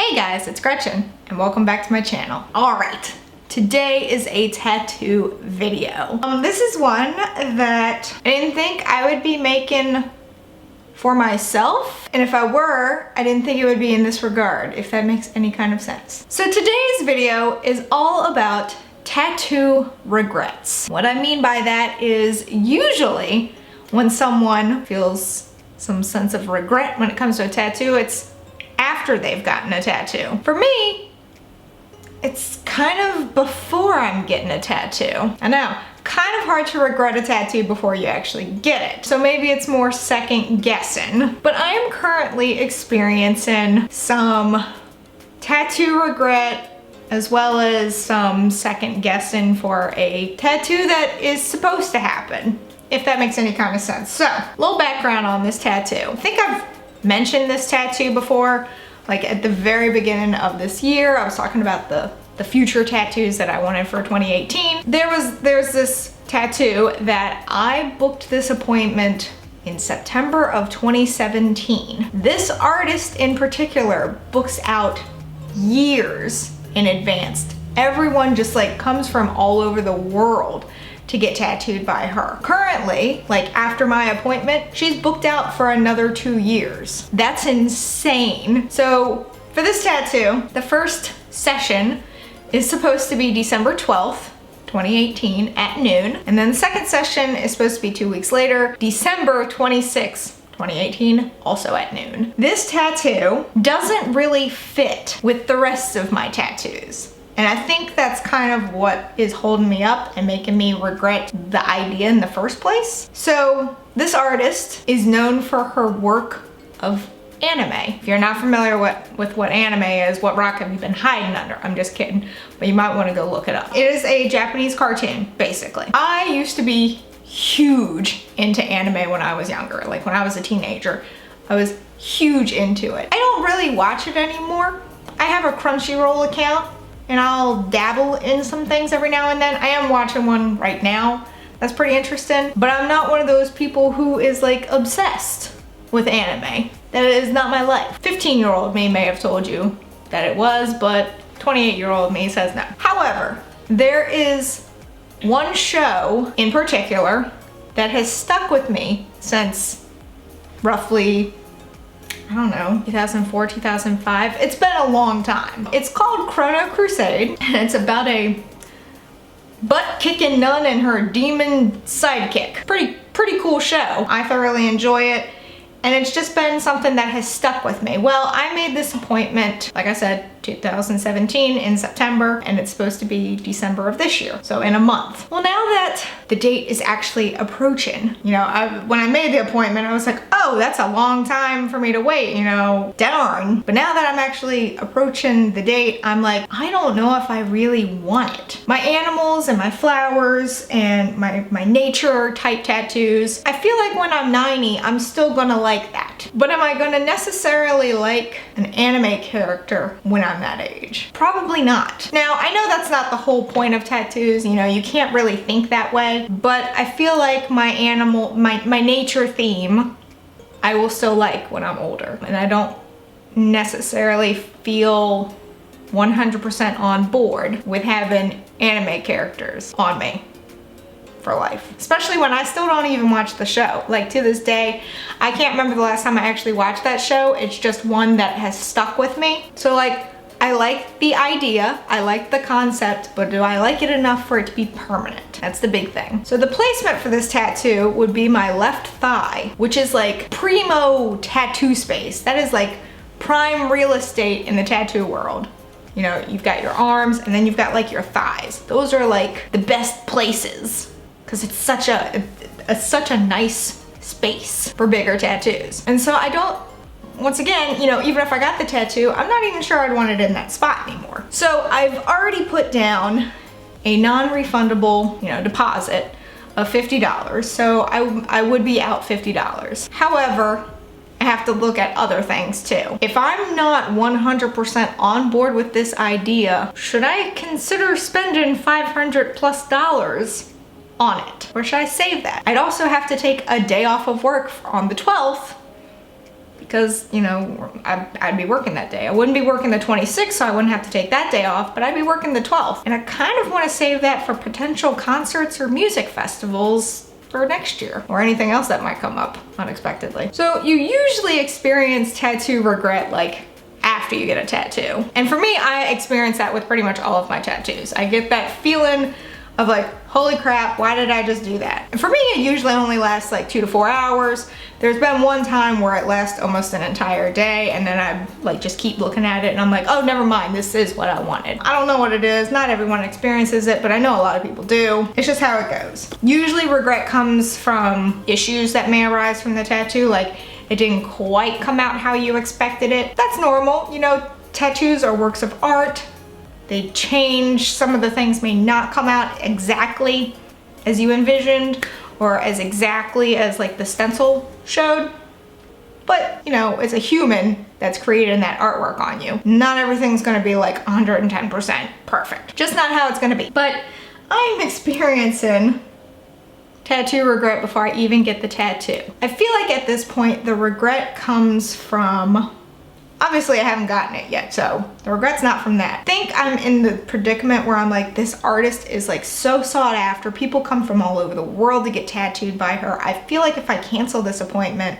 Hey guys, it's Gretchen and welcome back to my channel. Alright, today is a tattoo video. This is one that I didn't think I would be making for myself, and if I were, I didn't think it would be in this regard, if that makes any kind of sense. So today's video is all about tattoo regrets. What I mean by that is usually when someone feels some sense of regret when it comes to a tattoo, it's after they've gotten a tattoo. For me, it's kind of before I'm getting a tattoo. I know, kind of hard to regret a tattoo before you actually get it. So maybe it's more second guessing. But I am currently experiencing some tattoo regret as well as some second guessing for a tattoo that is supposed to happen, if that makes any kind of sense. So, a little background on this tattoo. I think I've mentioned this tattoo before, like at the very beginning of this year. I was talking about the future tattoos that I wanted for 2018. There's this tattoo that I booked this appointment in September of 2017. This artist in particular books out years in advance. Everyone just like comes from all over the world to get tattooed by her. Currently, like after my appointment, she's booked out for another 2 years. That's insane. So for this tattoo, the first session is supposed to be December 12th, 2018 at noon. And then the second session is supposed to be 2 weeks later, December 26th, 2018, also at noon. This tattoo doesn't really fit with the rest of my tattoos. And I think that's kind of what is holding me up and making me regret the idea in the first place. So this artist is known for her work of anime. If you're not familiar with what anime is, what rock have you been hiding under? I'm just kidding, but you might want to go look it up. It is a Japanese cartoon, basically. I used to be huge into anime when I was younger. Like when I was a teenager, I was huge into it. I don't really watch it anymore. I have a Crunchyroll account and I'll dabble in some things every now and then. I am watching one right now that's pretty interesting, but I'm not one of those people who is like obsessed with anime. That is not my life. 15-year-old me may have told you that it was, but 28-year-old me says no. However, there is one show in particular that has stuck with me since roughly, I don't know, 2004, 2005. It's been a long time. It's called Chrono Crusade, and it's about a butt-kicking nun and her demon sidekick. Pretty cool show. I thoroughly enjoy it, and it's just been something that has stuck with me. Well, I made this appointment, like I said, 2017 in September, and it's supposed to be December of this year, so in a month. Well, now that the date is actually approaching, you know, when I made the appointment, I was like, oh, that's a long time for me to wait, you know, darn. But now that I'm actually approaching the date, I'm like, I don't know if I really want it. My animals and my flowers and my nature type tattoos, I feel like when I'm 90, I'm still gonna like that. But am I gonna necessarily like an anime character when I'm that age? Probably not. Now, I know that's not the whole point of tattoos, you know, you can't really think that way, but I feel like my nature theme, I will still like when I'm older. And I don't necessarily feel 100% on board with having anime characters on me for life. Especially when I still don't even watch the show. Like to this day, I can't remember the last time I actually watched that show. It's just one that has stuck with me. So like, I like the idea, I like the concept, but do I like it enough for it to be permanent? That's the big thing. So the placement for this tattoo would be my left thigh, which is like primo tattoo space. That is like prime real estate in the tattoo world. You know, you've got your arms and then you've got like your thighs. Those are like the best places because it's such a nice space for bigger tattoos. And so I don't, once again, you know, even if I got the tattoo, I'm not even sure I'd want it in that spot anymore. So I've already put down a non-refundable, you know, deposit of $50. So I would be out $50. However, I have to look at other things too. If I'm not 100% on board with this idea, should I consider spending $500+ on it? Or should I save that? I'd also have to take a day off of work on the 12th because, you know, I'd be working that day. I wouldn't be working the 26th, so I wouldn't have to take that day off, but I'd be working the 12th. And I kind of want to save that for potential concerts or music festivals for next year, or anything else that might come up unexpectedly. So you usually experience tattoo regret like after you get a tattoo. And for me, I experience that with pretty much all of my tattoos. I get that feeling of like, holy crap, why did I just do that? And for me, it usually only lasts like 2 to 4 hours. There's been one time where it lasts almost an entire day, and then I like just keep looking at it and I'm like, oh, never mind, this is what I wanted. I don't know what it is. Not everyone experiences it, but I know a lot of people do. It's just how it goes. Usually regret comes from issues that may arise from the tattoo, like it didn't quite come out how you expected it. That's normal. You know, tattoos are works of art. They change. Some of the things may not come out exactly as you envisioned or as exactly as like the stencil showed. But, you know, it's a human that's creating that artwork on you. Not everything's gonna be like 110% perfect. Just not how it's gonna be. But I'm experiencing tattoo regret before I even get the tattoo. I feel like at this point, the regret comes from, obviously I haven't gotten it yet, so the regret's not from that. I think I'm in the predicament where I'm like, this artist is like so sought after. People come from all over the world to get tattooed by her. I feel like if I cancel this appointment,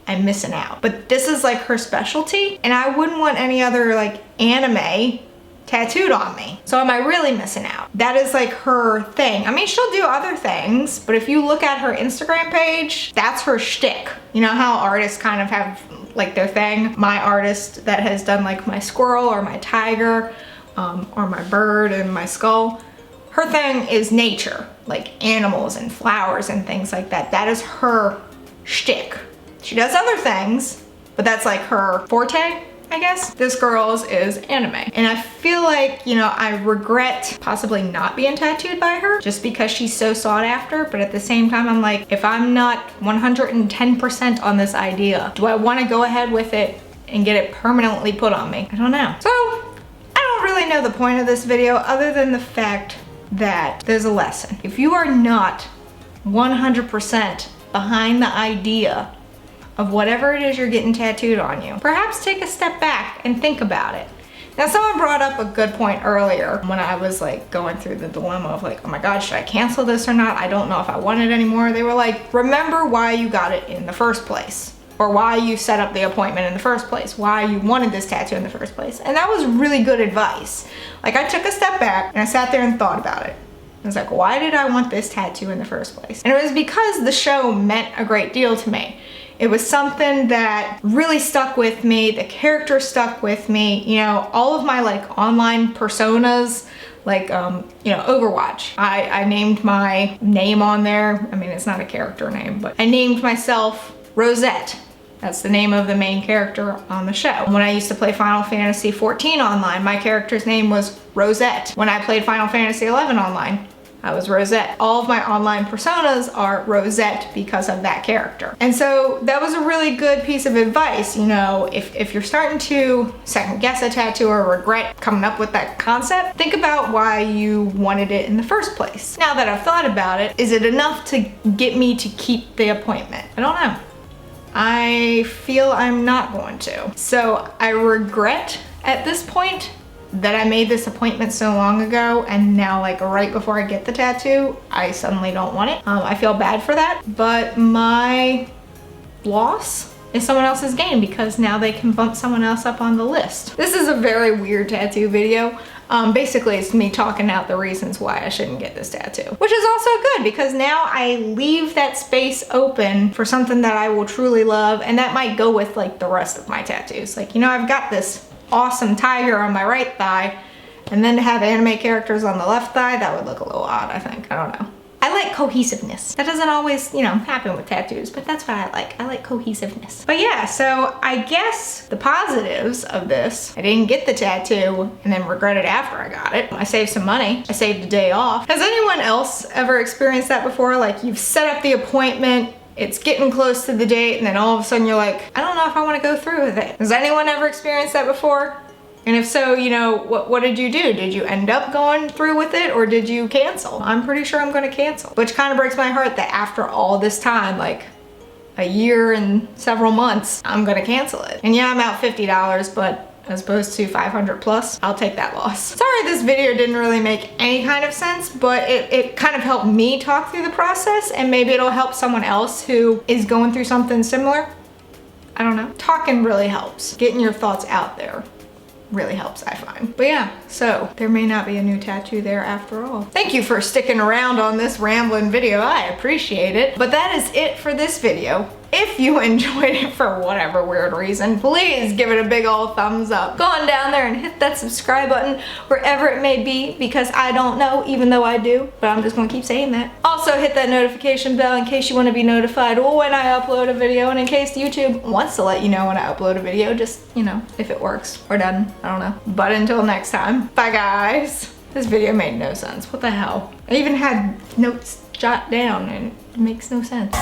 I'm missing out. But this is like her specialty, and I wouldn't want any other like anime tattooed on me. So am I really missing out? That is like her thing. I mean, she'll do other things, but if you look at her Instagram page, that's her shtick. You know how artists kind of have like their thing? My artist that has done like my squirrel or my tiger or my bird and my skull, her thing is nature, like animals and flowers and things like that. That is her shtick. She does other things, but that's like her forte, I guess. This girl's is anime. And I feel like, you know, I regret possibly not being tattooed by her just because she's so sought after. But at the same time, I'm like, if I'm not 110% on this idea, do I want to go ahead with it and get it permanently put on me? I don't know. So I don't really know the point of this video other than the fact that there's a lesson. If you are not 100% behind the idea of whatever it is you're getting tattooed on you, perhaps take a step back and think about it. Now, someone brought up a good point earlier when I was like going through the dilemma of like, oh my God, should I cancel this or not? I don't know if I want it anymore. They were like, remember why you got it in the first place, or why you set up the appointment in the first place, why you wanted this tattoo in the first place. And that was really good advice. Like, I took a step back and I sat there and thought about it. I was like, why did I want this tattoo in the first place? And it was because the show meant a great deal to me. It was something that really stuck with me. The character stuck with me. You know, all of my like online personas, like, you know, Overwatch. I named my name on there. I mean, it's not a character name, but I named myself Rosette. That's the name of the main character on the show. When I used to play Final Fantasy 14 online, my character's name was Rosette. When I played Final Fantasy 11 online, I was Rosette. All of my online personas are Rosette because of that character. And so that was a really good piece of advice. You know, if you're starting to second guess a tattoo or regret coming up with that concept, think about why you wanted it in the first place. Now that I've thought about it, is it enough to get me to keep the appointment? I don't know. I feel I'm not going to. So I regret at this point that I made this appointment so long ago, and now like right before I get the tattoo, I suddenly don't want it. I feel bad for that, but my loss is someone else's gain because now they can bump someone else up on the list. This is a very weird tattoo video. Basically it's me talking out the reasons why I shouldn't get this tattoo, which is also good because now I leave that space open for something that I will truly love, and that might go with like the rest of my tattoos. Like, you know, I've got this awesome tiger on my right thigh, and then to have anime characters on the left thigh, that would look a little odd, I think. I don't know. I like cohesiveness. That doesn't always, you know, happen with tattoos, but that's what I like. I like cohesiveness. But yeah, so I guess the positives of this, I didn't get the tattoo and then regret it after I got it. I saved some money. I saved a day off. Has anyone else ever experienced that before? Like, you've set up the appointment, it's getting close to the date, and then all of a sudden you're like, I don't know if I want to go through with it. Has anyone ever experienced that before? And if so, you know, what did you do? Did you end up going through with it, or did you cancel? I'm pretty sure I'm going to cancel, which kind of breaks my heart that after all this time, like, a year and several months, I'm gonna cancel it. And yeah, I'm out $50, but as opposed to 500 plus, I'll take that loss. Sorry this video didn't really make any kind of sense, but it kind of helped me talk through the process, and maybe it'll help someone else who is going through something similar. I don't know. Talking really helps. Getting your thoughts out there really helps, I find. But yeah, so there may not be a new tattoo there after all. Thank you for sticking around on this rambling video. I appreciate it. But that is it for this video. If you enjoyed it for whatever weird reason, please give it a big old thumbs up. Go on down there and hit that subscribe button wherever it may be, because I don't know, even though I do, but I'm just gonna keep saying that. Also hit that notification bell in case you want to be notified when I upload a video, and in case YouTube wants to let you know when I upload a video, just, you know, if it works or doesn't, I don't know. But until next time, bye guys. This video made no sense. What the hell? I even had notes jot down and it makes no sense.